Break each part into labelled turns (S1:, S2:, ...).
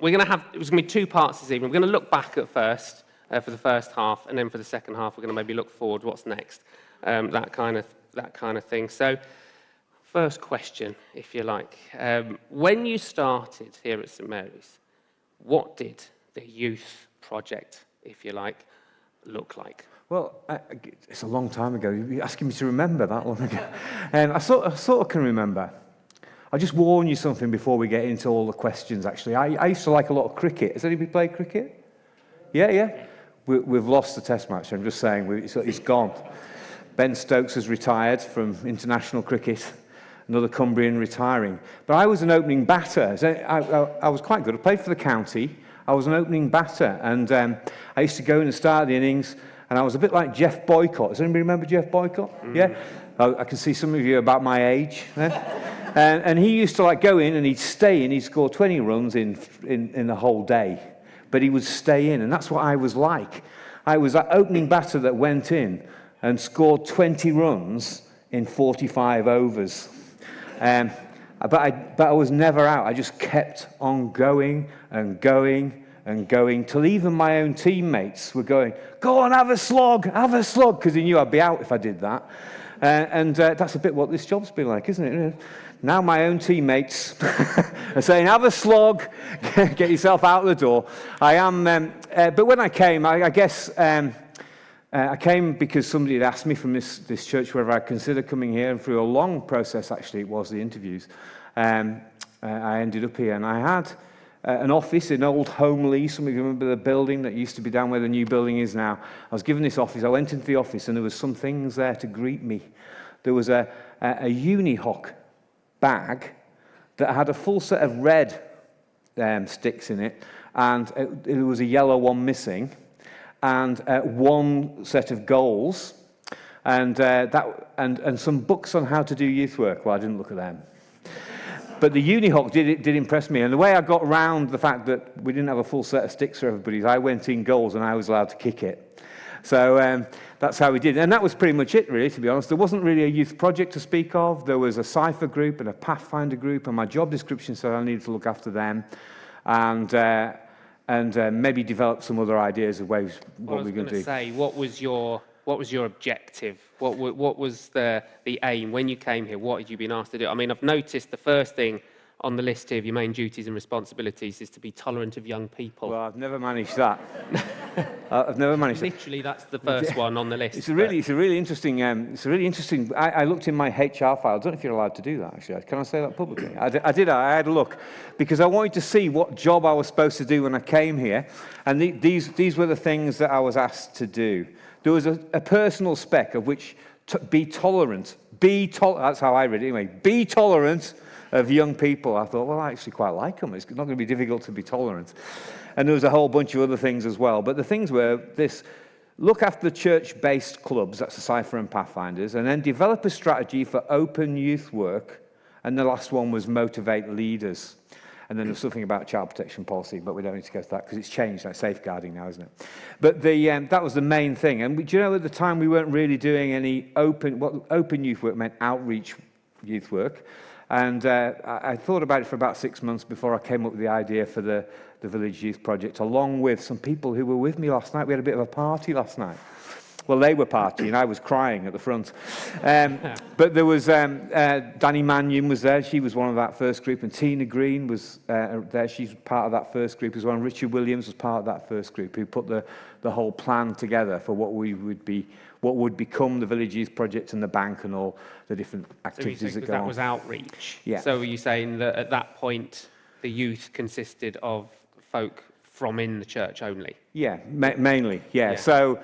S1: It was going to be two parts this evening. We're going to look back at first, for the first half, and then for the second half, we're going to maybe look forward, what's next, that kind of thing. So, first question, if you like. When you started here at St Mary's, what did the youth project, if you like, look like?
S2: Well, it's a long time ago. You're asking me to remember that long ago. I sort of can remember. I'll just warn you something before we get into all the questions, actually. I used to like a lot of cricket. Has anybody played cricket? Yeah? We've lost the test match, I'm just saying. It's gone. Ben Stokes has retired from international cricket. Another Cumbrian retiring. But I was an opening batter. I was quite good. I played for the county. I was an opening batter. And I used to go in and start the innings. And I was a bit like Jeff Boycott. Does anybody remember Jeff Boycott? Mm. Yeah? I can see some of you about my age. And he used to go in and he'd stay in. He'd score 20 runs in the whole day. But he would stay in. And that's what I was like. I was that opening batter that went in and scored 20 runs in 45 overs. But I was never out. I just kept on going and going and going till even my own teammates were going, go on, have a slog, because he knew I'd be out if I did that. And that's a bit what this job's been like, isn't it? Now my own teammates are saying, have a slog, get yourself out the door. I am, but when I came, I guess I came because somebody had asked me from this church whether I'd consider coming here, and through a long process, actually, it was the interviews. I ended up here, and I had an office in Old Homely. Some of you remember the building that used to be down where the new building is now. I was given this office. I went into the office, and there was some things there to greet me. There was a Unihoc bag that had a full set of red sticks in it, and there was a yellow one missing, and one set of goals, and some books on how to do youth work. Well, I didn't look at them. But the Unihoc did impress me. And the way I got around the fact that we didn't have a full set of sticks for everybody is I went in goals and I was allowed to kick it. So that's how we did. And that was pretty much it, really, to be honest. There wasn't really a youth project to speak of. There was a Cypher group and a Pathfinder group, and my job description said I needed to look after them and maybe develop some other ideas of ways what we're going to do.
S1: Say, what was your objective? What was the aim when you came here? What had you been asked to do? I mean, I've noticed the first thing on the list here of your main duties and responsibilities is to be tolerant of young people.
S2: Well, I've never managed that. I've never managed that.
S1: Literally, that's the first one on the list.
S2: It's a really interesting. I looked in my HR file. I don't know if you're allowed to do that. Actually, can I say that publicly? I did. I had a look because I wanted to see what job I was supposed to do when I came here, and these were the things that I was asked to do. There was a personal spec of which be tolerant. That's how I read it anyway. Be tolerant of young people. I thought, well, I actually quite like them. It's not going to be difficult to be tolerant. And there was a whole bunch of other things as well. But the things were this: look after the church-based clubs, that's the Cypher and Pathfinders, and then develop a strategy for open youth work. And the last one was motivate leaders. And then there's something about child protection policy, but we don't need to go to that because it's changed, like safeguarding now, isn't it? But that was the main thing. And do you know, at the time we weren't really doing any open youth work meant outreach youth work. And I thought about it for about 6 months before I came up with the idea for the Village Youth Project, along with some people who were with me last night. We had a bit of a party last night. Well, they were partying. I was crying at the front. But there was Danny Mannion was there. She was one of that first group. And Tina Green was there. She's part of that first group as well. And Richard Williams was part of that first group who put the whole plan together for what would become the Village Youth Project and the bank and all the different activities that go on.
S1: That was outreach.
S2: Yeah.
S1: So were you saying that at that point the youth consisted of folk from in the church only?
S2: Yeah, mainly, yeah. So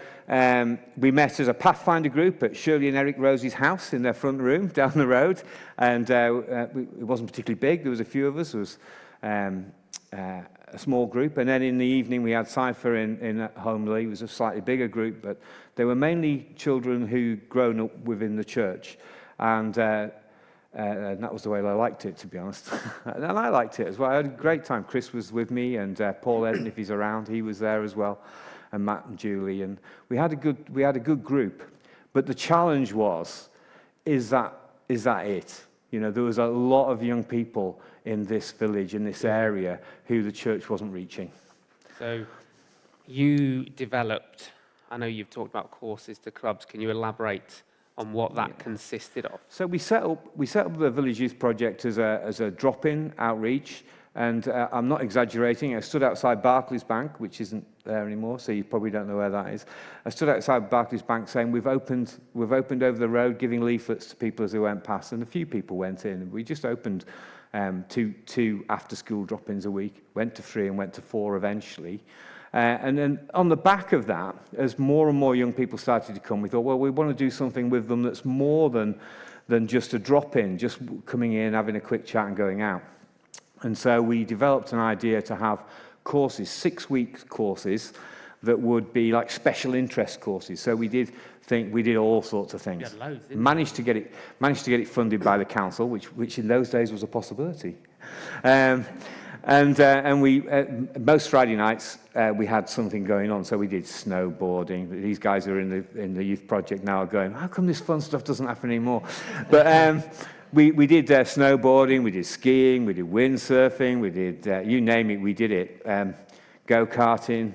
S2: we met as a Pathfinder group at Shirley and Eric Rosie's house in their front room down the road, and it wasn't particularly big. There was a few of us. There was a small group, and then in the evening we had Cypher in Homely. It was a slightly bigger group, but they were mainly children who'd grown up within the church, and that was the way I liked it, to be honest. And I liked it as well. I had a great time. Chris was with me, and Paul Eden, if he's around, he was there as well, and Matt and Julie, and we had a good group. But the challenge was, is that it? You know, there was a lot of young people in this village, in this area, who the church wasn't reaching.
S1: So you developed, I know you've talked about courses to clubs. Can you elaborate on what that consisted of?
S2: So we set up the Village Youth Project as a drop-in outreach, and I'm not exaggerating. I stood outside Barclays Bank, which isn't there anymore, so you probably don't know where that is. I stood outside Barclays Bank saying, we've opened over the road, giving leaflets to people as they went past, and a few people went in. We just opened two after-school drop-ins a week, went to 3 and went to 4 eventually. And then on the back of that, as more and more young people started to come, we thought, well, we want to do something with them that's more than just a drop-in, just coming in, having a quick chat and going out. And so we developed an idea to have courses, 6-week courses, that would be like special interest courses. So we did all sorts of things.
S1: You had loads, didn't you?
S2: Managed to get it funded by the council, which in those days was a possibility. And we most Friday nights we had something going on. So we did snowboarding. These guys who are in the youth project now are going, how come this fun stuff doesn't happen anymore? But we did snowboarding, we did skiing, we did windsurfing, we did you name it, we did it. Go-karting,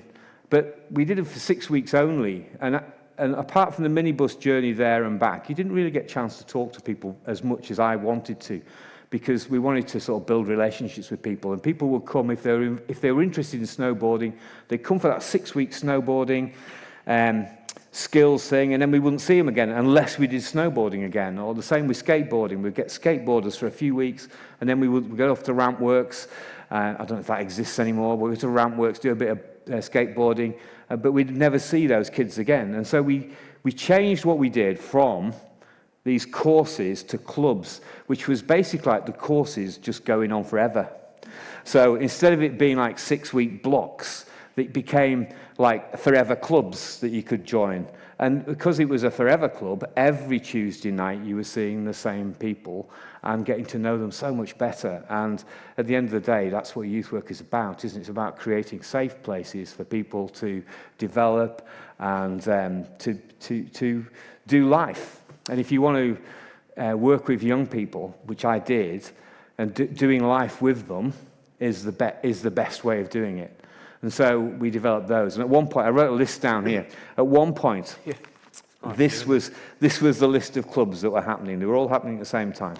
S2: but we did it for 6 weeks only. And apart from the minibus journey there and back, you didn't really get a chance to talk to people as much as I wanted to, because we wanted to sort of build relationships with people. And people would come if they were interested in snowboarding. They'd come for that 6-week snowboarding skills thing, and then we wouldn't see them again unless we did snowboarding again. Or the same with skateboarding. We'd get skateboarders for a few weeks, and then we would go off to Ramp Works. I don't know if that exists anymore. We'd go to Ramp Works, do a bit of skateboarding, but we'd never see those kids again. And so we changed what we did from these courses to clubs, which was basically like the courses just going on forever. So instead of it being like 6-week blocks, it became like forever clubs that you could join. And because it was a forever club, every Tuesday night you were seeing the same people and getting to know them so much better. And at the end of the day, that's what youth work is about, isn't it? It's about creating safe places for people to develop and to do life. And if you want to work with young people, which I did, and doing life with them is the best way of doing it. And so we developed those. And at one point, I wrote a list down here. At one point, this was the list of clubs that were happening. They were all happening at the same time.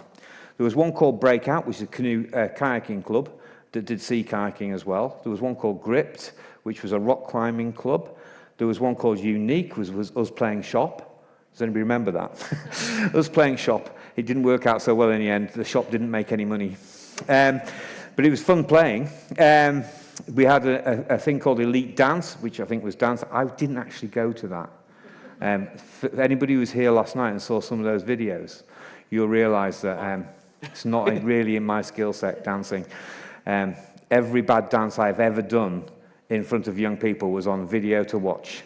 S2: There was one called Breakout, which is a kayaking club that did sea kayaking as well. There was one called Gripped, which was a rock climbing club. There was one called Unique, which was us playing shop. Does anybody remember that? Us playing shop. It didn't work out so well in the end. The shop didn't make any money. But it was fun playing. We had a thing called Elite Dance, which I think was dance. I didn't actually go to that. For anybody who was here last night and saw some of those videos, you'll realise that it's not really in my skill set, dancing. Every bad dance I've ever done in front of young people was on video to watch.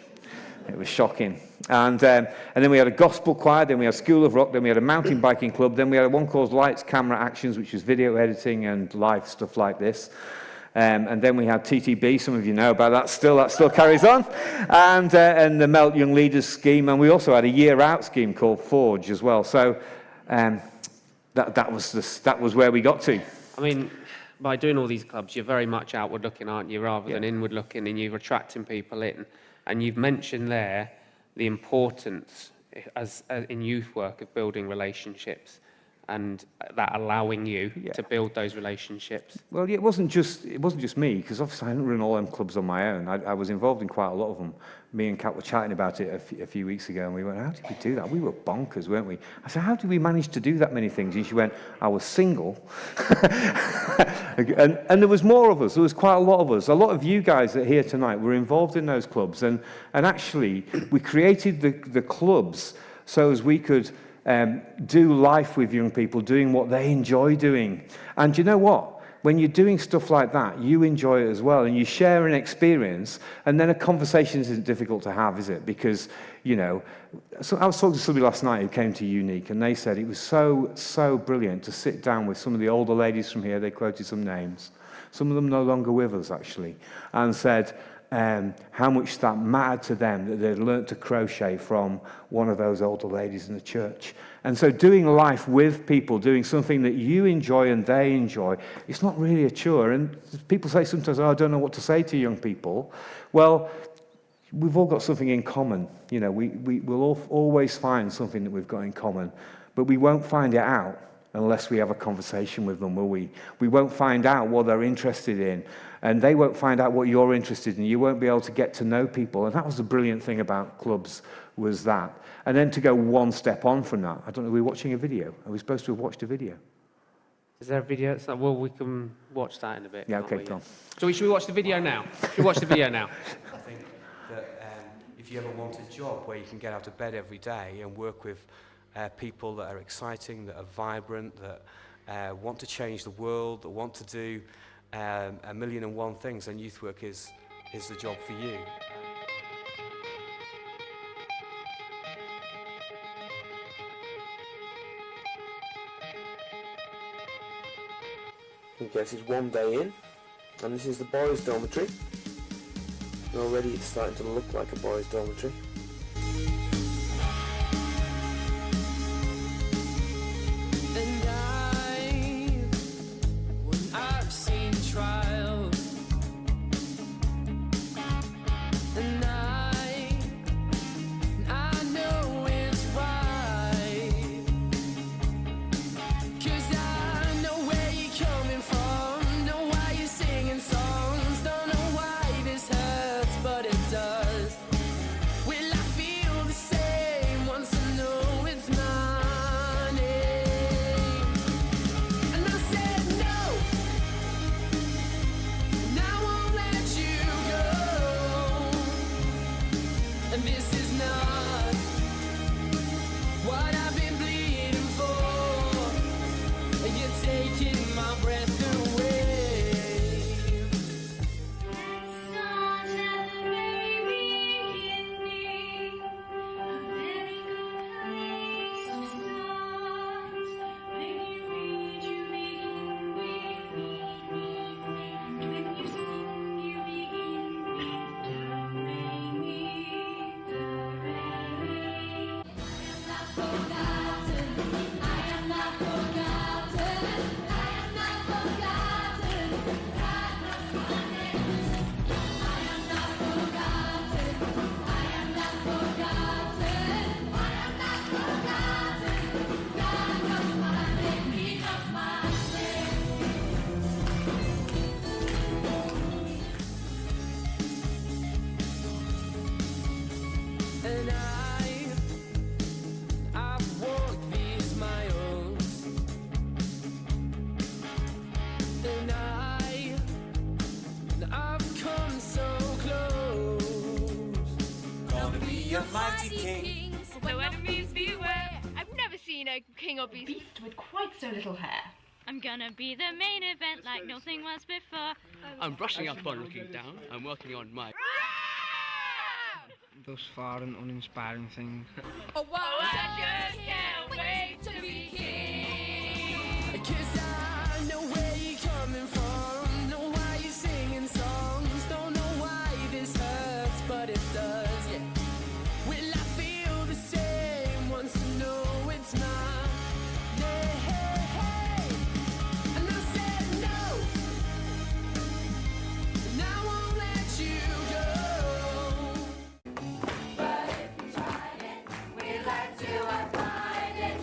S2: It was shocking. And then we had a gospel choir, then we had School of Rock, then we had a mountain biking club, then we had one called Lights, Camera, Actions, which was video editing and live stuff like this. And then we had TTB, some of you know about that still carries on, and the Melt Young Leaders scheme, and we also had a year-out scheme called Forge as well. So that was where we got to.
S1: I mean, by doing all these clubs, you're very much outward-looking, aren't you, rather than inward-looking, and you're attracting people in. And you've mentioned there the importance as in youth work of building relationships, and that allowing you to build those relationships.
S2: Well, it wasn't just me, because obviously I didn't run all them clubs on my own. I was involved in quite a lot of them. Me and Kat were chatting about it a few weeks ago, and we went, how did we do that? We were bonkers, weren't we? I said, how did we manage to do that many things? And she went, I was single. and there was more of us. There was quite a lot of us. A lot of you guys that are here tonight were involved in those clubs. And actually, we created the clubs so as we could do life with young people, doing what they enjoy doing. And you know what? When you're doing stuff like that, you enjoy it as well, and you share an experience, and then a conversation isn't difficult to have, is it? Because, so I was talking to somebody last night who came to Unique, and they said it was so brilliant to sit down with some of the older ladies from here. They quoted some names. Some of them no longer with us, actually, and said how much that mattered to them that they'd learnt to crochet from one of those older ladies in the church. And so doing life with people, doing something that you enjoy and they enjoy, it's not really a chore. And people say sometimes, oh, I don't know what to say to young people. Well, we've all got something in common. You know, we'll always find something that we've got in common, but we won't find it out unless we have a conversation with them, will we? We won't find out what they're interested in, and they won't find out what you're interested in. You won't be able to get to know people, and that was the brilliant thing about clubs, was that. And then to go one step on from that, I don't know, are we watching a video? Are we supposed to have watched a video?
S1: Is there a video? Well, we can watch that in a bit.
S2: Yeah, okay, come on.
S1: So should we watch the video now? Should we watch the video now?
S3: I think that if you ever want a job where you can get out of bed every day and work with people that are exciting, that are vibrant, that want to change the world, that want to do 1,000,001 things, then youth work is the job for you.
S4: Okay, this is one day in, and this is the boys' dormitory. And already it's starting to look like a boys' dormitory.
S5: So enemies beware. I've never seen a king or beast
S6: with quite so little hair.
S5: I'm gonna be the main event like nothing was before.
S7: I'm brushing up on looking down. I'm working on my...
S8: Thus far an uninspiring thing.
S5: Oh, wow, I just can't wait to be king. 'Cause I know where you're coming from, know why you're singing songs, don't know why this hurts, but it does, yeah. Will I feel the same once I know it's mine? Yeah, hey, hey. And I said no, and I won't let you go. But if you tried it, we'd like to find it.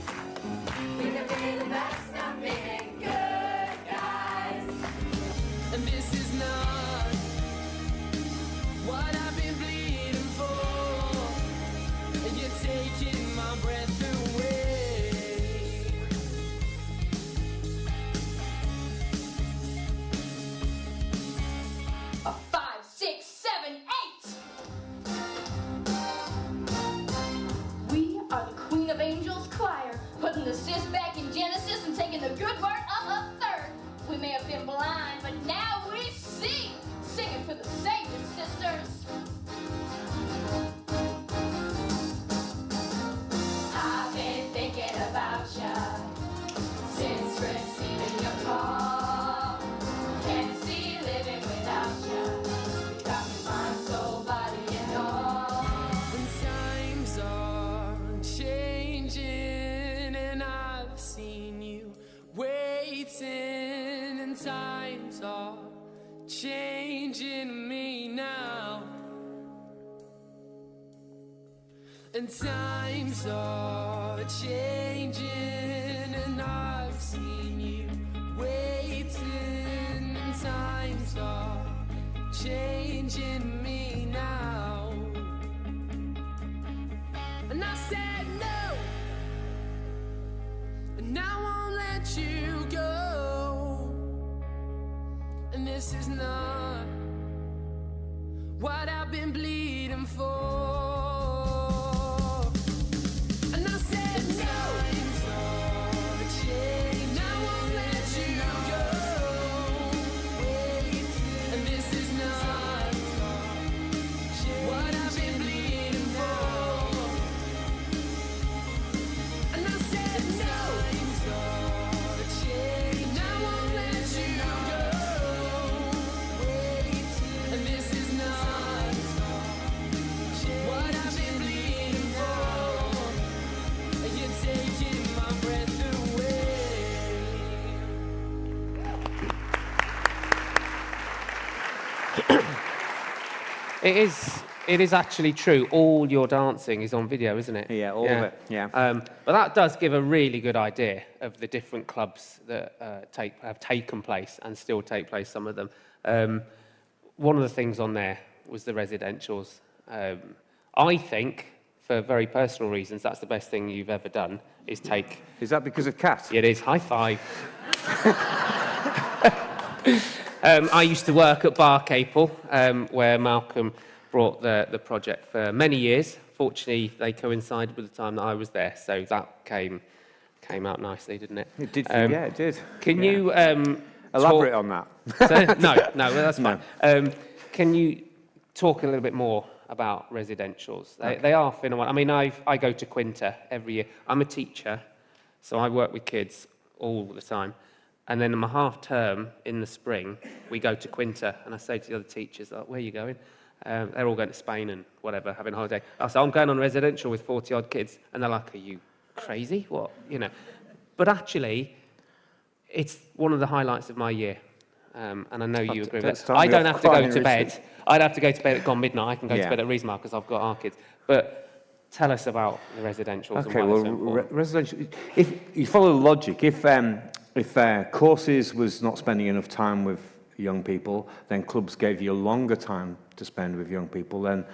S5: We can be the best of being good guys. And this is not what I've been bleeding for. And you're taking my breath away. 5, 6, 7, 8. We are the Queen of Angels choir, putting the sis back in Genesis and taking the good word up a third. We may have been blind, but now we see, singing for the Savior sisters. I've been thinking about ya since receiving your call. Can't see living without ya. You got me changing me now. And times are changing, and I've seen you waiting. And times are changing me now. And I said no, and I won't let you go. And this is not what I've been bleeding for. And I said no, times are changing, I won't let you go. And this is not what I've been bleeding for. And I said no, times are changing, I won't let you go. And this is not what I've been bleeding for. You're taking my breath away.
S1: It is actually true. All your dancing is on video, isn't it?
S2: Yeah, all of it, yeah.
S1: But that does give a really good idea of the different clubs that have taken place and still take place, some of them. One of the things on there was the residentials. I think, for very personal reasons, that's the best thing you've ever done, is take...
S2: Is that because of Cat?
S1: It is. High five. I used to work at Barcaple, where Malcolm brought the project for many years. Fortunately, they coincided with the time that I was there, so that came out nicely, didn't it?
S2: It did, yeah, it did.
S1: Can
S2: Yeah.
S1: you
S2: Elaborate
S1: talk-
S2: on that.
S1: No, that's fine. Can you talk a little bit more about residentials? They are thin and wide. I mean, I go to Quinta every year. I'm a teacher, so I work with kids all the time. And then in my half term in the spring, we go to Quinta, and I say to the other teachers, like, where are you going? They're all going to Spain and whatever, having a holiday. I say, I'm going on residential with 40-odd kids. And they're like, are you crazy? What? You know. But actually, it's one of the highlights of my year. And I know you agree with that. I don't have to go to bed. I'd have to go to bed at gone midnight. I can go to bed at Reesmar because I've got our kids. But tell us about the residentials.
S2: Okay,
S1: and why they're so
S2: well,
S1: important.
S2: residential. If you follow the logic, if courses was not spending enough time with young people, then clubs gave you a longer time to spend with young people. Then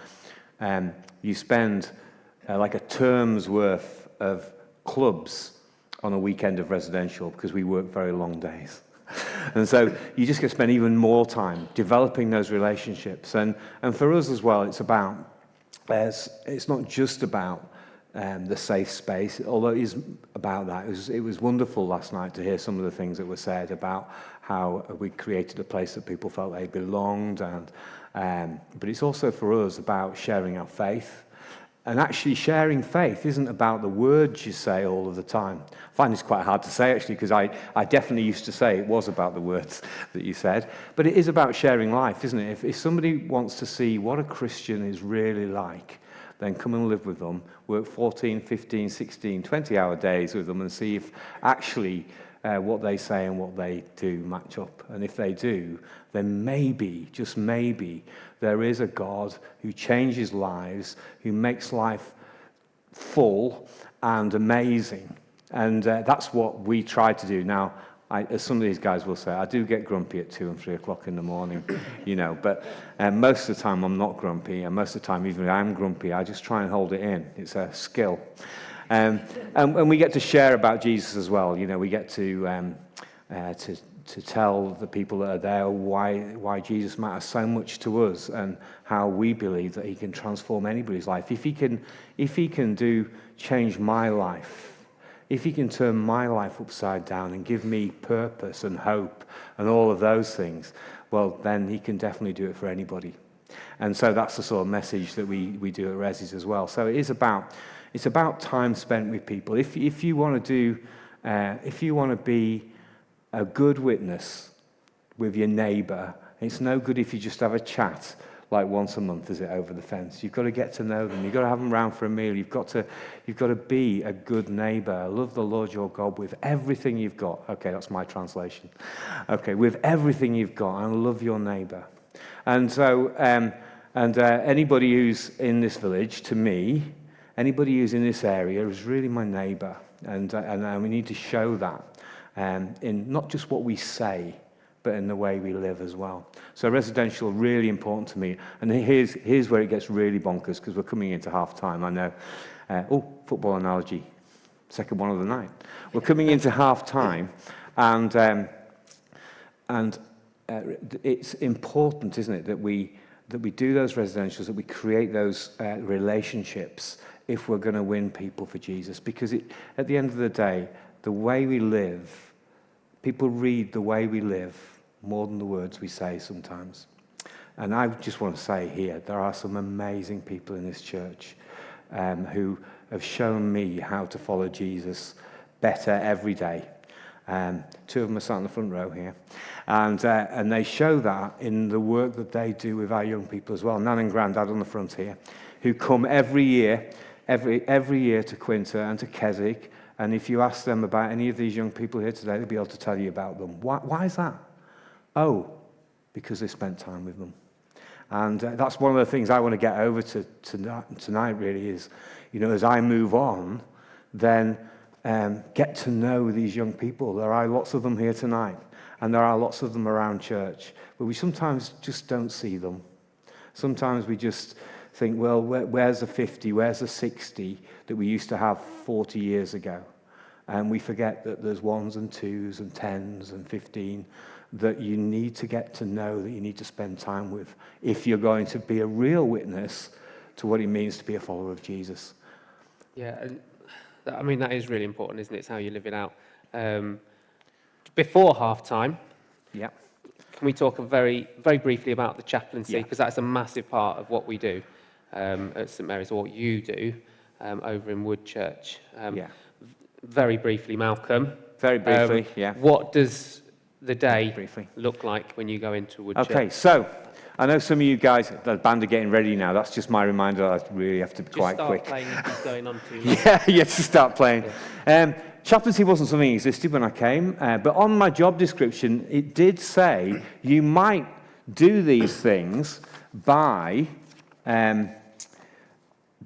S2: you spend like a term's worth of clubs on a weekend of residential because we work very long days. And so you just get to spend even more time developing those relationships. And for us as well, it's not just about the safe space, although it is about that. It was wonderful last night to hear some of the things that were said about how we created a place that people felt they belonged. But it's also for us about sharing our faith. And actually sharing faith isn't about the words you say all of the time. I find this quite hard to say, actually, because I definitely used to say it was about the words that you said. But it is about sharing life, isn't it? If somebody wants to see what a Christian is really like, then come and live with them, work 14, 15, 16, 20-hour days with them and see if actually what they say and what they do match up. And if they do, then maybe, just maybe, there is a God who changes lives, who makes life full and amazing. And that's what we try to do. Now, as some of these guys will say, I do get grumpy at 2 and 3 o'clock in the morning, you know, but most of the time I'm not grumpy, and most of the time, even if I'm grumpy, I just try and hold it in. It's a skill. And we get to share about Jesus as well. You know, we get to tell the people that are there why Jesus matters so much to us and how we believe that he can transform anybody's life. If he can change my life, if he can turn my life upside down and give me purpose and hope and all of those things, well, then he can definitely do it for anybody. And so that's the sort of message that we do at Resis as well. So it's about time spent with people. If you want to be a good witness with your neighbour, it's no good if you just have a chat like once a month, is it, over the fence. You've got to get to know them. You've got to have them round for a meal. You've got to be a good neighbour. Love the Lord your God with everything you've got. Okay, that's my translation. Okay, with everything you've got, and love your neighbour. And so, anybody who's in this village, to me, anybody who's in this area is really my neighbour. And we need to show that in not just what we say, but in the way we live as well. So residential, really important to me. And here's where it gets really bonkers, because we're coming into half-time, I know. Football analogy, second one of the night. We're coming into half-time, and it's important, isn't it, that we do those residentials, that we create those relationships if we're going to win people for Jesus. Because at the end of the day, the way we live, people read the way we live more than the words we say sometimes. And I just want to say here, there are some amazing people in this church who have shown me how to follow Jesus better every day. Two of them are sat in the front row here. And they show that in the work that they do with our young people as well. Nan and Grandad on the front here, who come every year to Quinta and to Keswick. And if you ask them about any of these young people here today, they'll be able to tell you about them. Why is that? Oh, because they spent time with them. And that's one of the things I want to get over to tonight, really, is, as I move on, then get to know these young people. There are lots of them here tonight, and there are lots of them around church, but we sometimes just don't see them. Sometimes we just think, well, where's the 50, where's the 60 that we used to have 40 years ago? And we forget that there's 1s and 2s and 10s and 15 that you need to get to know, that you need to spend time with, if you're going to be a real witness to what it means to be a follower of Jesus.
S1: Yeah, and that is really important, isn't it? It's how you live it out. Before half-time,
S2: Yeah.
S1: can we talk very, very briefly about the chaplaincy?
S2: Yeah.
S1: Because that's a massive part of what we do at St Mary's, or what you do over in Woodchurch.
S2: Yeah.
S1: Very briefly, Malcolm.
S2: Very briefly, yeah.
S1: What does the day
S2: Briefly.
S1: look like when you go into Woodchurch?
S2: Okay, so I know some of you guys, the band are getting ready now. That's just my reminder. I really have to be quite quick.
S1: Just start playing if it's going on too long.
S2: Yeah, you have to start playing. Chaplaincy wasn't something that existed when I came, but on my job description, it did say you might do these things by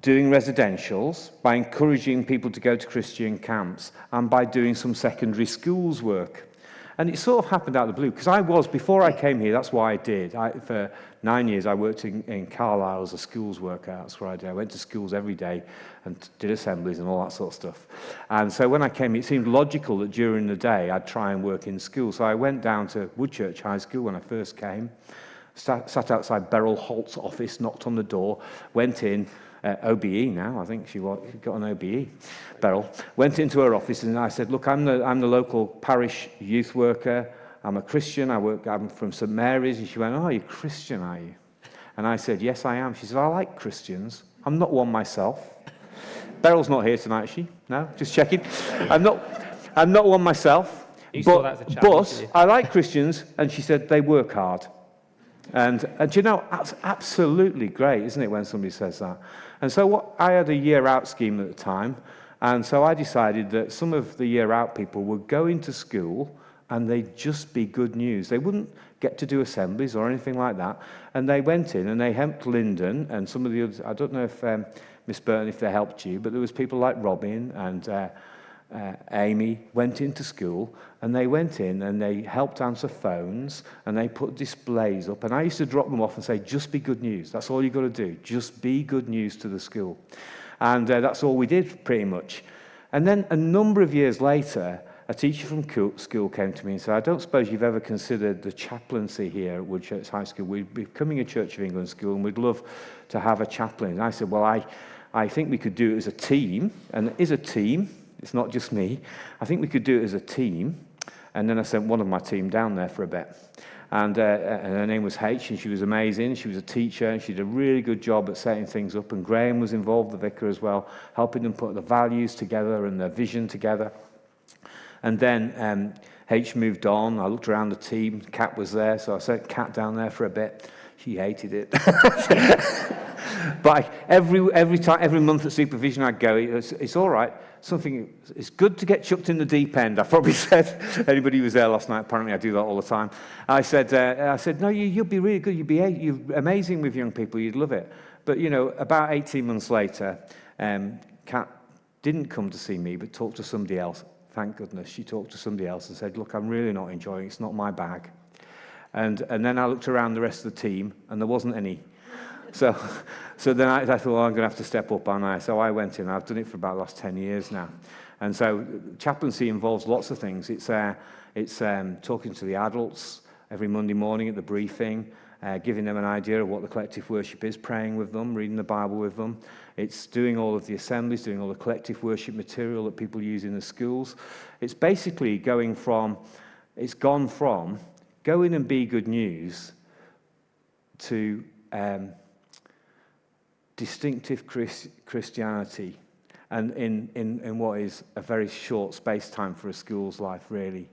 S2: doing residentials, by encouraging people to go to Christian camps, and by doing some secondary schools work. And it sort of happened out of the blue, because before I came here, that's why I did. For 9 years, I worked in Carlisle as a schools worker. That's what I did. I went to schools every day and did assemblies and all that sort of stuff. And so when I came here, it seemed logical that during the day, I'd try and work in school. So I went down to Woodchurch High School when I first came, sat outside Beryl Holt's office, knocked on the door, went in, OBE now, I think she got an OBE, Beryl. Went into her office and I said, look, I'm the local parish youth worker. I'm a Christian. I'm from St Mary's. And she went, oh, you're Christian, are you? And I said, yes, I am. She said, I like Christians. I'm not one myself. Beryl's not here tonight, is she? No? Just checking. I'm not one myself.
S1: You saw that as a challenge, didn't you?
S2: I like Christians. And she said, they work hard. And you know, that's absolutely great, isn't it, when somebody says that? And so I had a year-out scheme at the time, and so I decided that some of the year-out people would go into school and they'd just be good news. They wouldn't get to do assemblies or anything like that. And they went in and they helped Lyndon and some of the others. I don't know if Miss Burton, if they helped you, but there was people like Robin and Amy went into school, and they went in and they helped answer phones and they put displays up, and I used to drop them off and say, just be good news. That's all you've got to do. Just be good news to the school. And that's all we did pretty much. And then a number of years later, a teacher from school came to me and said, I don't suppose you've ever considered the chaplaincy here at Woodchurch High School. We're becoming a Church of England school and we'd love to have a chaplain. And I said, well, I think we could do it as a team, and it is a team. It's not just me. I think we could do it as a team. And then I sent one of my team down there for a bit. And her name was H, and she was amazing. She was a teacher, and she did a really good job at setting things up. And Graham was involved, the vicar as well, helping them put the values together and their vision together. And then H moved on. I looked around the team. Kat was there, so I sent Kat down there for a bit. She hated it. But every month at supervision I'd go, it's all right. It's good to get chucked in the deep end. I probably said, anybody who was there last night, apparently I do that all the time. I said, no, you'll be really good. You're amazing with young people. You'd love it. But, about 18 months later, Kat didn't come to see me, but talked to somebody else. Thank goodness. She talked to somebody else and said, look, I'm really not enjoying it. It's not my bag. And then I looked around the rest of the team, and there wasn't any. So then I thought, well, I'm going to have to step up, aren't I? So I went in. I've done it for about the last 10 years now. And so chaplaincy involves lots of things. It's talking to the adults every Monday morning at the briefing, giving them an idea of what the collective worship is, praying with them, reading the Bible with them. It's doing all of the assemblies, doing all the collective worship material that people use in the schools. It's basically gone from go in and be good news to distinctive Christianity, and in what is a very short space time for a school's life, really.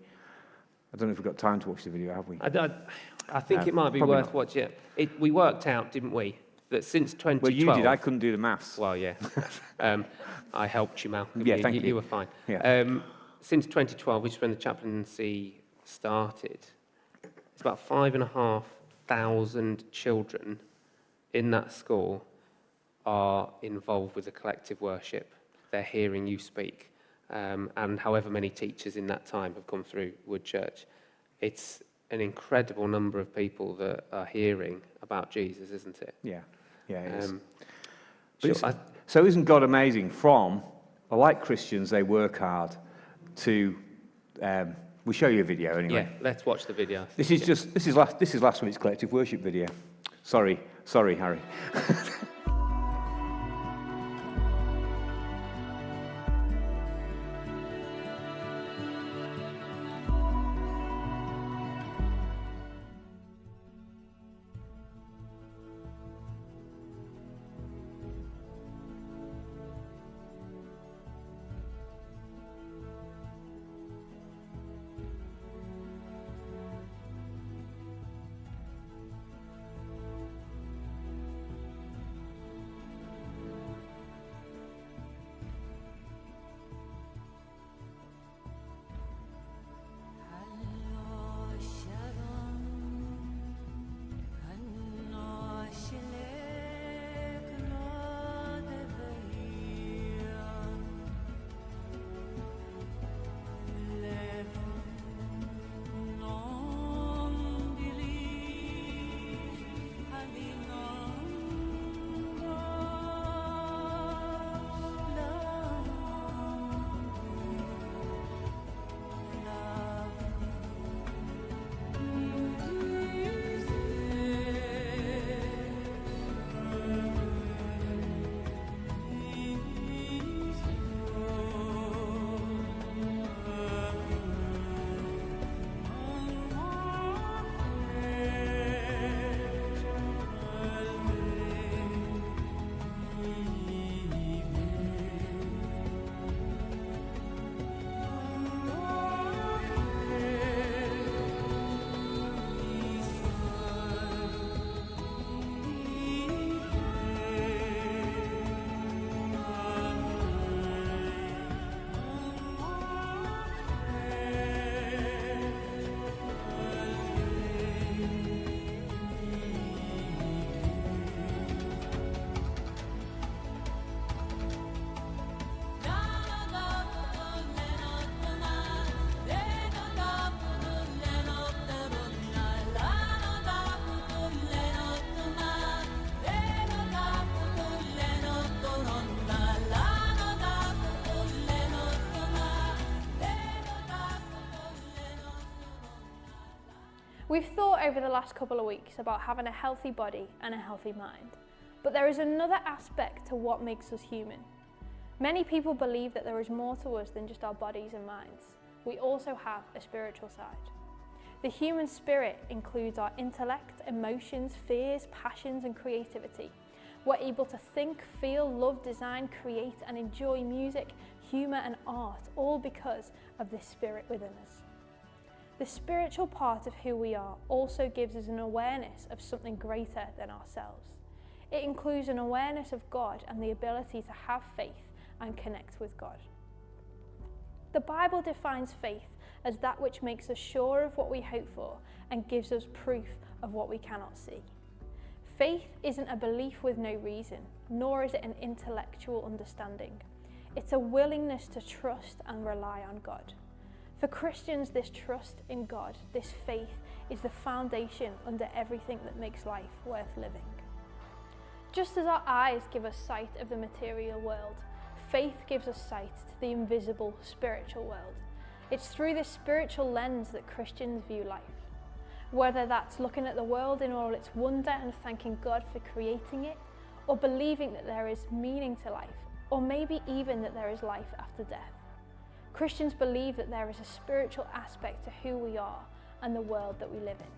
S2: I don't know if we've got time to watch the video, have we?
S1: I think it might be
S2: probably
S1: worth
S2: not.
S1: watching it. We worked out, didn't we, that since 2012...
S2: Well, you did. I couldn't do the maths.
S1: Well, yeah. I helped you, Malcolm.
S2: Yeah, thank you.
S1: You were fine.
S2: Yeah.
S1: Since 2012, which is when the chaplaincy started, it's about 5,500 children in that school are involved with the collective worship. They're hearing you speak. And however many teachers in that time have come through Wood Church. It's an incredible number of people that are hearing about Jesus, isn't it?
S2: Yeah, it is.
S1: Sure,
S2: So isn't God amazing? Like Christians, they work hard to... we'll show you a video anyway.
S1: yeah, let's watch the video.
S2: This is last week's collective worship video. Sorry, Harry.
S6: We've thought over the last couple of weeks about having a healthy body and a healthy mind, but there is another aspect to what makes us human. Many people believe that there is more to us than just our bodies and minds. We also have a spiritual side. The human spirit includes our intellect, emotions, fears, passions, and creativity. We're able to think, feel, love, design, create, and enjoy music, humour, and art, all because of this spirit within us. The spiritual part of who we are also gives us an awareness of something greater than ourselves. It includes an awareness of God and the ability to have faith and connect with God. The Bible defines faith as that which makes us sure of what we hope for and gives us proof of what we cannot see. Faith isn't a belief with no reason, nor is it an intellectual understanding. It's a willingness to trust and rely on God. For Christians, this trust in God, this faith, is the foundation under everything that makes life worth living. Just as our eyes give us sight of the material world, faith gives us sight to the invisible spiritual world. It's through this spiritual lens that Christians view life. Whether that's looking at the world in all its wonder and thanking God for creating it, or believing that there is meaning to life, or maybe even that there is life after death. Christians believe that there is a spiritual aspect to who we are and the world that we live in.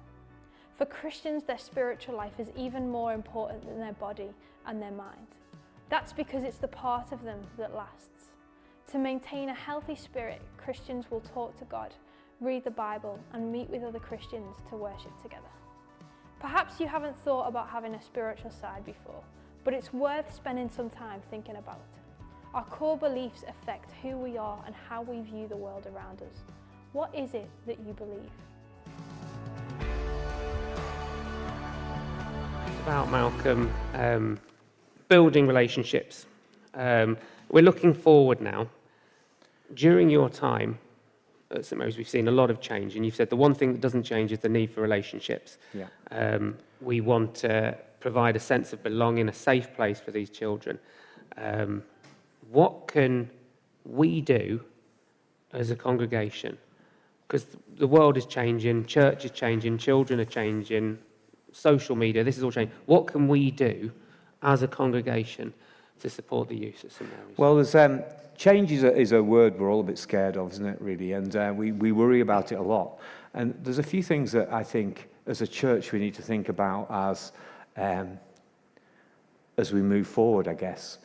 S6: For Christians, their spiritual life is even more important than their body and their mind. That's because it's the part of them that lasts. To maintain a healthy spirit, Christians will talk to God, read the Bible, and meet with other Christians to worship together. Perhaps you haven't thought about having a spiritual side before, but it's worth spending some time thinking about. Our core beliefs affect who we are and how we view the world around us. What is it that you believe?
S1: About Malcolm, building relationships. We're looking forward now. During your time at St Mary's, we've seen a lot of change, and you've said the one thing that doesn't change is the need for relationships.
S2: Yeah.
S1: We want to provide a sense of belonging, a safe place for these children. What can we do as a congregation? Because the world is changing, church is changing, children are changing, social media, this is all changing. What can we do as a congregation to support the youth at St Mary's?
S2: Well, there's, change is a word we're all a bit scared of, isn't it, really? And we worry about it a lot. And there's a few things that I think, as a church, we need to think about as we move forward, I guess.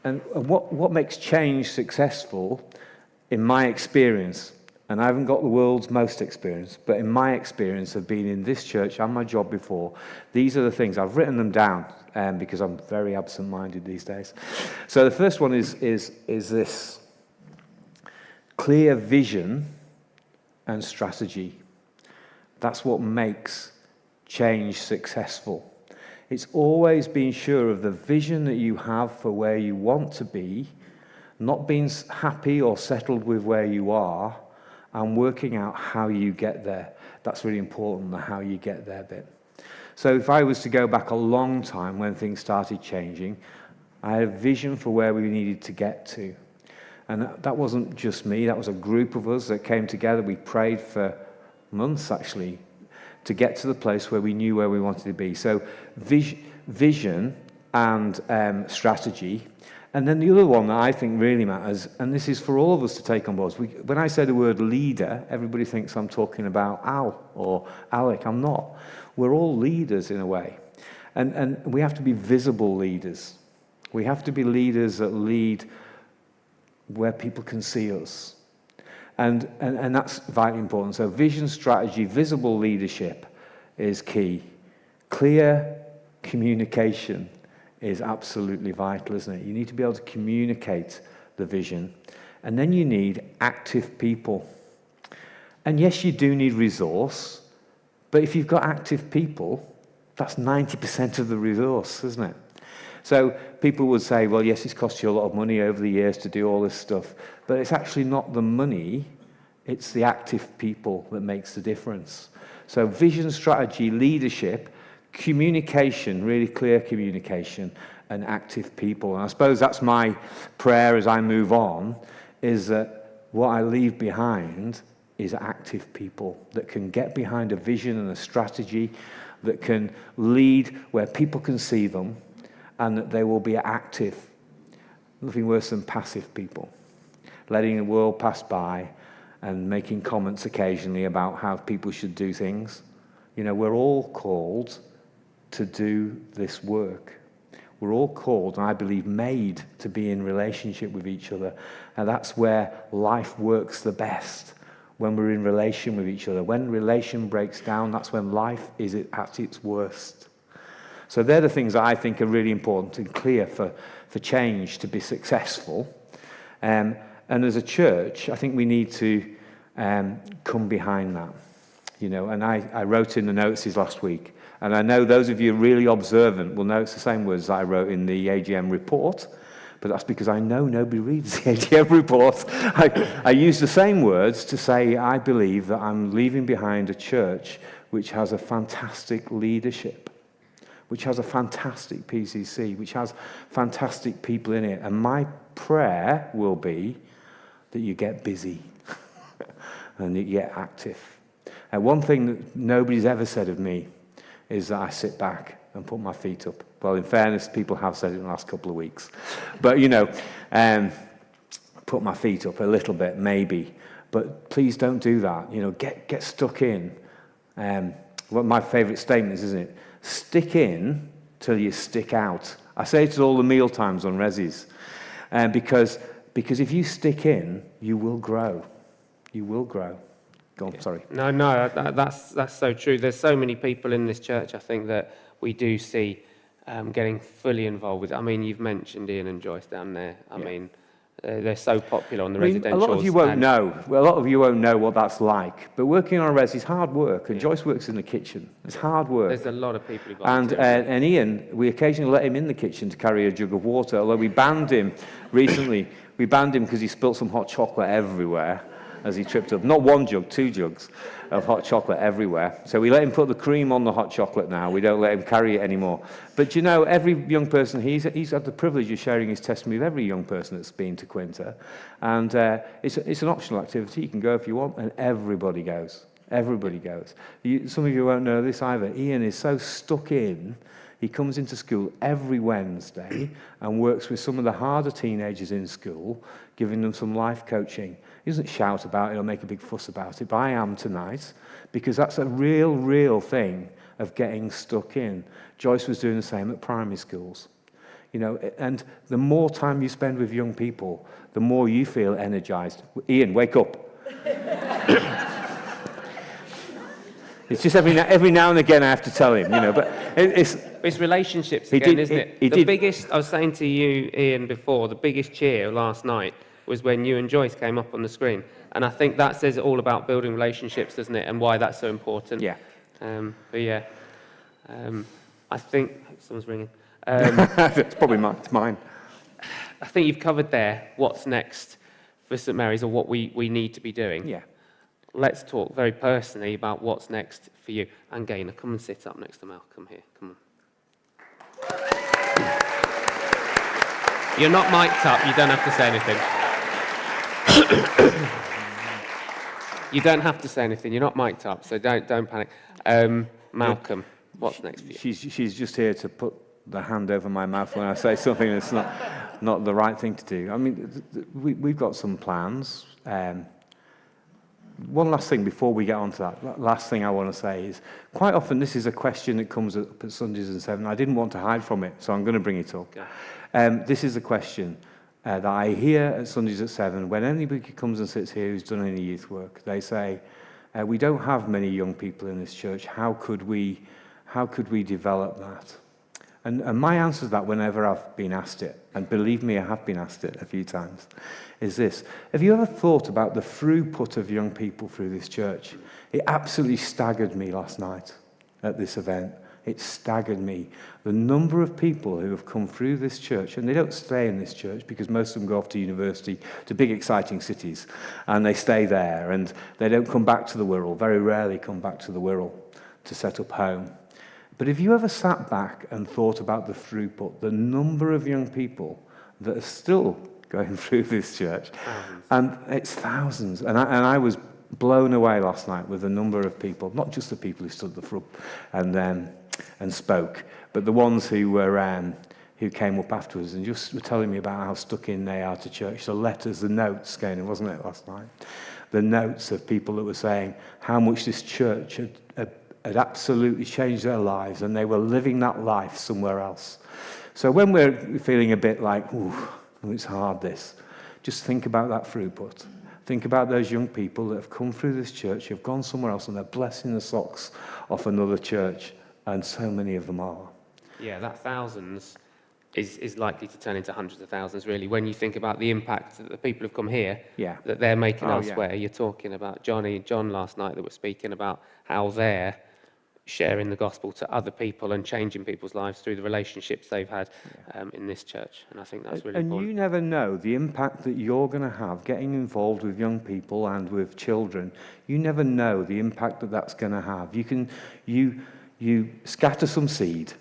S2: And what makes change successful, in my experience, and I haven't got the world's most experience, but in my experience of being in this church and my job before, these are the things. I've written them down because I'm very absent-minded these days. So the first one is this: clear vision and strategy. That's what makes change successful. It's always being sure of the vision that you have for where you want to be, not being happy or settled with where you are, and working out how you get there. That's really important, the how you get there bit. So if I was to go back a long time when things started changing, I had a vision for where we needed to get to. And that wasn't just me, that was a group of us that came together. We prayed for months, actually, to get to the place where we knew where we wanted to be. So vision and strategy. And then the other one that I think really matters, and this is for all of us to take on board. When I say the word leader, everybody thinks I'm talking about Al or Alec. I'm not. We're all leaders in a way. And we have to be visible leaders. We have to be leaders that lead where people can see us. And that's vitally important. So vision, strategy, visible leadership is key. Clear communication is absolutely vital, isn't it? You need to be able to communicate the vision. And then you need active people. And yes, you do need resource, but if you've got active people, that's 90% of the resource, isn't it? So people would say, well, yes, it's cost you a lot of money over the years to do all this stuff, but it's actually not the money, it's the active people that makes the difference. So vision, strategy, leadership, communication, really clear communication, and active people. And I suppose that's my prayer as I move on, is that what I leave behind is active people that can get behind a vision and a strategy, that can lead where people can see them, and that they will be active. Nothing worse than passive people, letting the world pass by and making comments occasionally about how people should do things. You know, we're all called to do this work. We're all called, and I believe made, to be in relationship with each other. And that's where life works the best, when we're in relation with each other. When relation breaks down, that's when life is at its worst. So they're the things that I think are really important and clear for change to be successful. And as a church, I think we need to come behind that. And I wrote in the notices last week, and I know those of you really observant will notice the same words that I wrote in the AGM report, but that's because I know nobody reads the AGM report. I use the same words to say I believe that I'm leaving behind a church which has a fantastic leadership, which has a fantastic PCC, which has fantastic people in it. And my prayer will be that you get busy and that you get active. And one thing that nobody's ever said of me is that I sit back and put my feet up. Well, in fairness, people have said it in the last couple of weeks. But, put my feet up a little bit, maybe. But please don't do that. Get stuck in. What my favourite statement is, isn't it? Stick in till you stick out. I say it at all the meal times on Resis. Because if you stick in, you will grow. You will grow. Go on, sorry.
S1: No, that's so true. There's so many people in this church, I think, that we do see getting fully involved with. I mean, you've mentioned Ian and Joyce down there. I mean, they're so popular on the residential.
S2: A lot of you won't know. Well, a lot of you won't know what that's like. But working on a res is hard work, and Joyce works in the kitchen. It's hard work.
S1: There's a lot of people involved.
S2: And Ian, we occasionally let him in the kitchen to carry a jug of water. Although we banned him recently. We banned him because he spilt some hot chocolate everywhere as he tripped up. Not one jug, 2 jugs of hot chocolate everywhere. So we let him put the cream on the hot chocolate now. We don't let him carry it anymore. But every young person, he's had the privilege of sharing his testimony with every young person that's been to Quinta. And it's an optional activity. You can go if you want, and everybody goes. Everybody goes. Some of you won't know this either. Ian is so stuck in. He comes into school every Wednesday and works with some of the harder teenagers in school, giving them some life coaching. He doesn't shout about it or make a big fuss about it, but I am tonight, because that's a real thing of getting stuck in. Joyce was doing the same at primary schools. And the more time you spend with young people, the more you feel energized. Ian, wake up. It's just every now and again I have to tell him, but
S1: it's relationships again, isn't it? The biggest, I was saying to you, Ian, before, the biggest cheer last night was when you and Joyce came up on the screen. And I think that says it all about building relationships, doesn't it? And why that's so important.
S2: Yeah.
S1: I think, someone's ringing.
S2: It's probably mine.
S1: I think you've covered there what's next for St Mary's, or what we need to be doing.
S2: Yeah.
S1: Let's talk very personally about what's next for you. And Gaynor, come and sit up next to Malcolm here. Come on. You're not mic'd up. You don't have to say anything. You don't have to say anything. You're not mic'd up, so don't panic. Malcolm, what's next for you?
S2: She's just here to put the hand over my mouth when I say something that's not the right thing to do. I mean, we've got some plans. One last thing before we get on to that. Last thing I want to say is, quite often this is a question that comes up at Sundays at 7. I didn't want to hide from it, so I'm going to bring it up. Okay. This is a question that I hear at Sundays at 7 when anybody comes and sits here who's done any youth work. They say, we don't have many young people in this church. How could we develop that? And my answer to that, whenever I've been asked it, and believe me, I have been asked it a few times, is this. Have you ever thought about the throughput of young people through this church? It absolutely staggered me last night at this event. It staggered me. The number of people who have come through this church, and they don't stay in this church because most of them go off to university, to big exciting cities, and they stay there, and they don't come back to the Wirral, very rarely come back to the Wirral to set up home. But have you ever sat back and thought about the throughput, the number of young people that are still going through this church? Thousands. And it's thousands. And I was blown away last night with the number of people, not just the people who stood at the front and spoke, but the ones who came up afterwards and just were telling me about how stuck in they are to church. The letters, the notes, going, wasn't it, last night? The notes of people that were saying how much this church had absolutely changed their lives, and they were living that life somewhere else. So when we're feeling a bit like, ooh, it's hard this, just think about that throughput. Think about those young people that have come through this church, have gone somewhere else, and they're blessing the socks off another church, and so many of them are.
S1: Yeah, that thousands is likely to turn into hundreds of thousands, really, when you think about the impact that the people who've come here,
S2: Yeah.
S1: that they're making
S2: Oh,
S1: elsewhere.
S2: yeah.
S1: You're talking about Johnny and John last night that were speaking about how they're sharing the gospel to other people and changing people's lives through the relationships they've had in this church. And I think that's really
S2: And
S1: important.
S2: you never know the impact that you're going to have getting involved with young people and with children. You never know the impact that that's going to have. You scatter some seed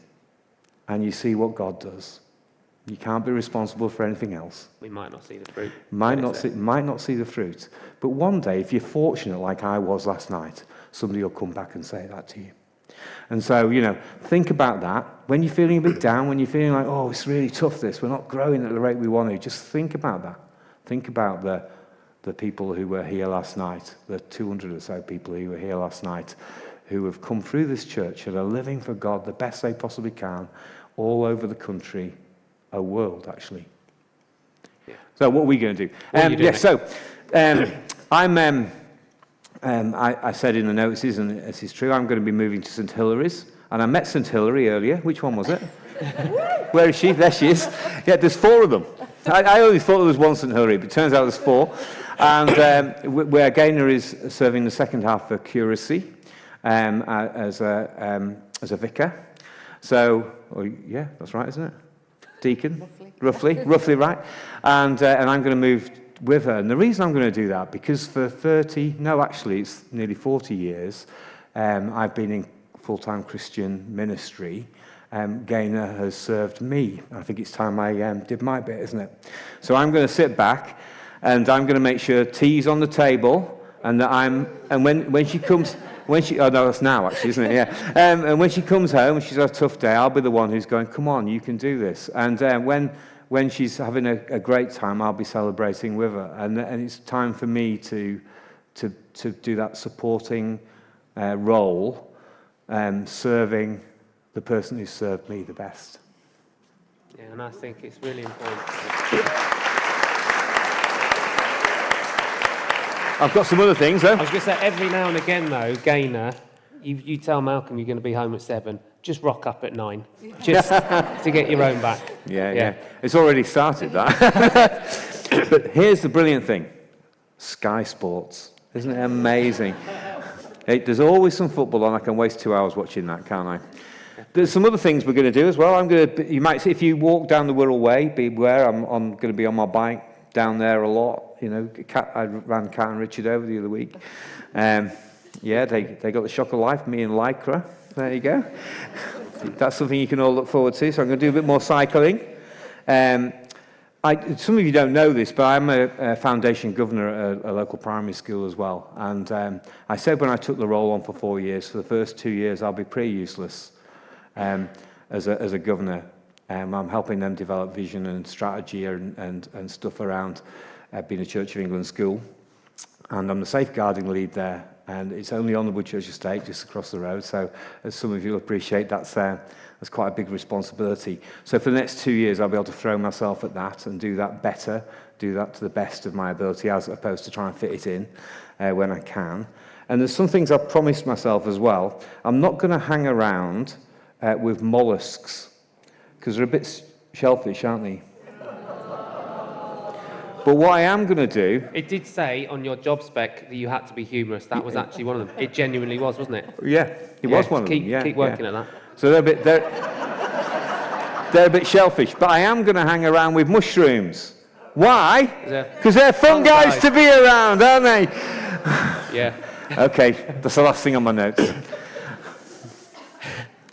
S2: and you see what God does. You can't be responsible for anything else.
S1: We might not see the fruit.
S2: Might not see the fruit. But one day, if you're fortunate like I was last night, somebody will come back and say that to you. And so, think about that. When you're feeling a bit down, when you're feeling like, oh, it's really tough this, we're not growing at the rate we want to, just think about that. Think about the people who were here last night, the 200 or so people who were here last night, who have come through this church and are living for God the best they possibly can, all over the country, a world, actually.
S1: Yeah.
S2: So what are we going to do?
S1: What are you doing
S2: I said in the notices, and this is true, I'm going to be moving to St Hilary's. And I met St Hilary earlier. Which one was it? Where is she? There she is. Yeah, there's 4 of them. I only thought there was one St Hilary, but it turns out there's 4. And where Gaynor is serving the second half for curacy as a vicar. So, yeah, that's right, isn't it? Deacon, roughly right. And I'm going to move with her. And the reason I'm going to do that, because for it's nearly 40 years, I've been in full-time Christian ministry. Gaynor has served me. I think it's time I did my bit, isn't it? So I'm going to sit back, and I'm going to make sure tea's on the table, and that when she comes... oh no, that's now actually, isn't it? Yeah. And when she comes home and she's had a tough day, I'll be the one who's going, come on, you can do this. And when she's having a great time, I'll be celebrating with her. And it's time for me to do that supporting role, serving the person who served me the best.
S1: Yeah, and I think it's really important.
S2: I've got some other things, though.
S1: I was going to say, every now and again, though, Gaynor, you tell Malcolm you're going to be home at 7, just rock up at 9, just to get your own back.
S2: Yeah. It's already started, that. But here's the brilliant thing. Sky Sports. Isn't it amazing? There's always some football on. I can waste 2 hours watching that, can't I? There's some other things we're going to do as well. You might see, if you walk down the Wirral Way, beware, I'm going to be on my bike down there a lot. I ran Kat and Richard over the other week. Yeah, they got the shock of life, me and Lycra. There you go. That's something you can all look forward to. So I'm going to do a bit more cycling. Some of you don't know this, but I'm a foundation governor at a local primary school as well. And I said when I took the role on for 4 years, for the first 2 years, I'll be pretty useless as a governor. I'm helping them develop vision and strategy and stuff around being a Church of England school. And I'm the safeguarding lead there. And it's only on the Woodchurch estate, just across the road. So, as some of you will appreciate, that's quite a big responsibility. So, for the next 2 years, I'll be able to throw myself at that and do that better, do that to the best of my ability, as opposed to try and fit it in when I can. And there's some things I've promised myself as well. I'm not going to hang around with molluscs, because they're a bit shellfish, aren't they? But what I am going to do...
S1: It did say on your job spec that you had to be humorous. That was actually one of them. It genuinely was, wasn't it?
S2: Yeah, it was one of them.
S1: Keep working at that.
S2: So they're a bit shellfish. But I am going to hang around with mushrooms. Why? Because they're fun guys to be around, aren't they?
S1: Yeah.
S2: Okay, that's the last thing on my notes.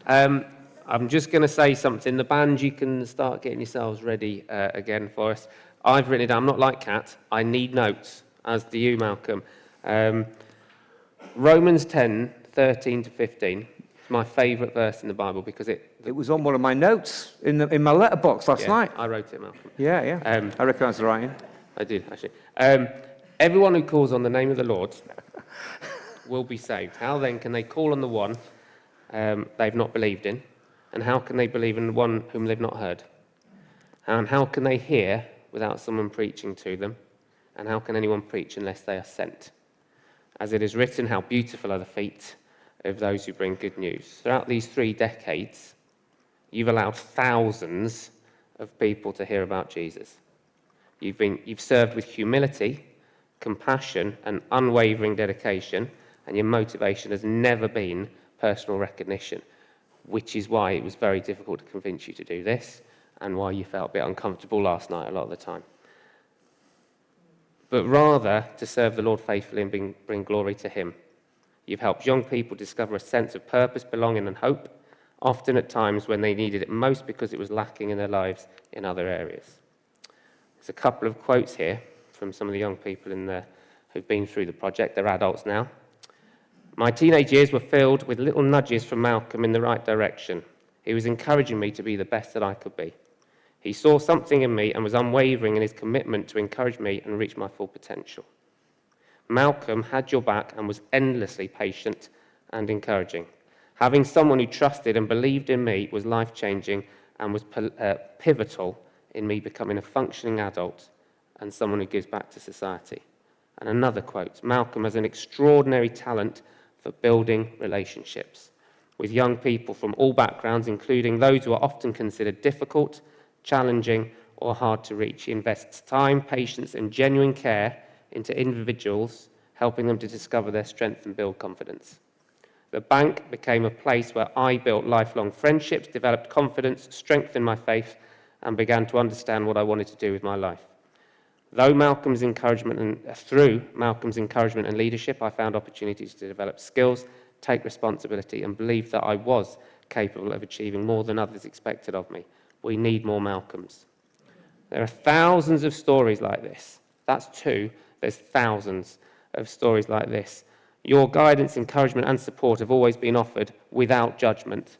S1: I'm just going to say something. The band, you can start getting yourselves ready again for us. I've written it down. I'm not like Kat. I need notes, as do you, Malcolm. Romans 10:13 to 15 is my favourite verse in the Bible because it
S2: was on one of my notes in my letterbox last night.
S1: I wrote it, Malcolm.
S2: Yeah. I recognise the writing.
S1: I did, actually. Everyone who calls on the name of the Lord will be saved. How then can they call on the one they've not believed in? And how can they believe in the one whom they've not heard? And how can they hear without someone preaching to them? And how can anyone preach unless they are sent? As it is written, how beautiful are the feet of those who bring good news. Throughout these 3 decades, you've allowed thousands of people to hear about Jesus. You've served with humility, compassion, and unwavering dedication, and your motivation has never been personal recognition, which is why it was very difficult to convince you to do this, and why you felt a bit uncomfortable last night a lot of the time. But rather to serve the Lord faithfully and bring glory to him. You've helped young people discover a sense of purpose, belonging, and hope, often at times when they needed it most because it was lacking in their lives in other areas. There's a couple of quotes here from some of the young people who've been through the project. They're adults now. My teenage years were filled with little nudges from Malcolm in the right direction. He was encouraging me to be the best that I could be. He saw something in me and was unwavering in his commitment to encourage me and reach my full potential. Malcolm had your back and was endlessly patient and encouraging. Having someone who trusted and believed in me was life-changing and was pivotal in me becoming a functioning adult and someone who gives back to society. And another quote, Malcolm has an extraordinary talent for building relationships with young people from all backgrounds, including those who are often considered difficult, challenging, or hard to reach. He invests time, patience, and genuine care into individuals, helping them to discover their strength and build confidence. The bank became a place where I built lifelong friendships, developed confidence, strengthened my faith, and began to understand what I wanted to do with my life. Through Malcolm's encouragement and leadership, I found opportunities to develop skills, take responsibility, and believe that I was capable of achieving more than others expected of me. We need more Malcolms. There are thousands of stories like this. That's 2. There's thousands of stories like this. Your guidance, encouragement, and support have always been offered without judgment.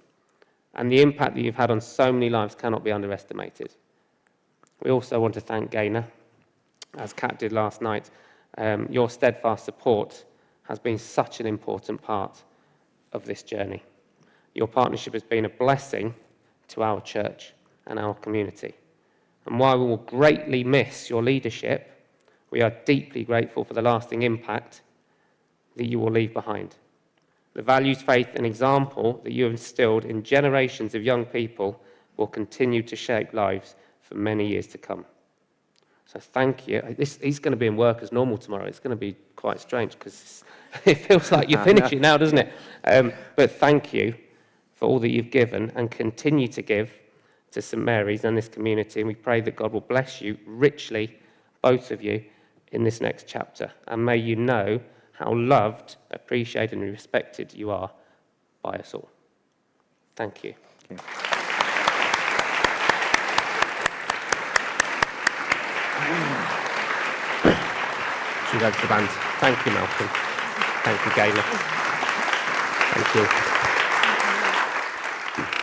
S1: And the impact that you've had on so many lives cannot be underestimated. We also want to thank Gaynor, as Kat did last night. Your steadfast support has been such an important part of this journey. Your partnership has been a blessing to our church and our community. And while we will greatly miss your leadership, we are deeply grateful for the lasting impact that you will leave behind. The values, faith, and example that you have instilled in generations of young people will continue to shape lives for many years to come. So thank you. He's going to be in work as normal tomorrow. It's going to be quite strange because it feels like you're finishing now, doesn't it? But thank you for all that you've given and continue to give to St Mary's and this community. And we pray that God will bless you richly, both of you, in this next chapter. And may you know how loved, appreciated, and respected you are by us all. Thank you.
S2: Thank you.
S1: Should we go to the band? Thank you, Malcolm. Thank you, Gaynor. Thank you.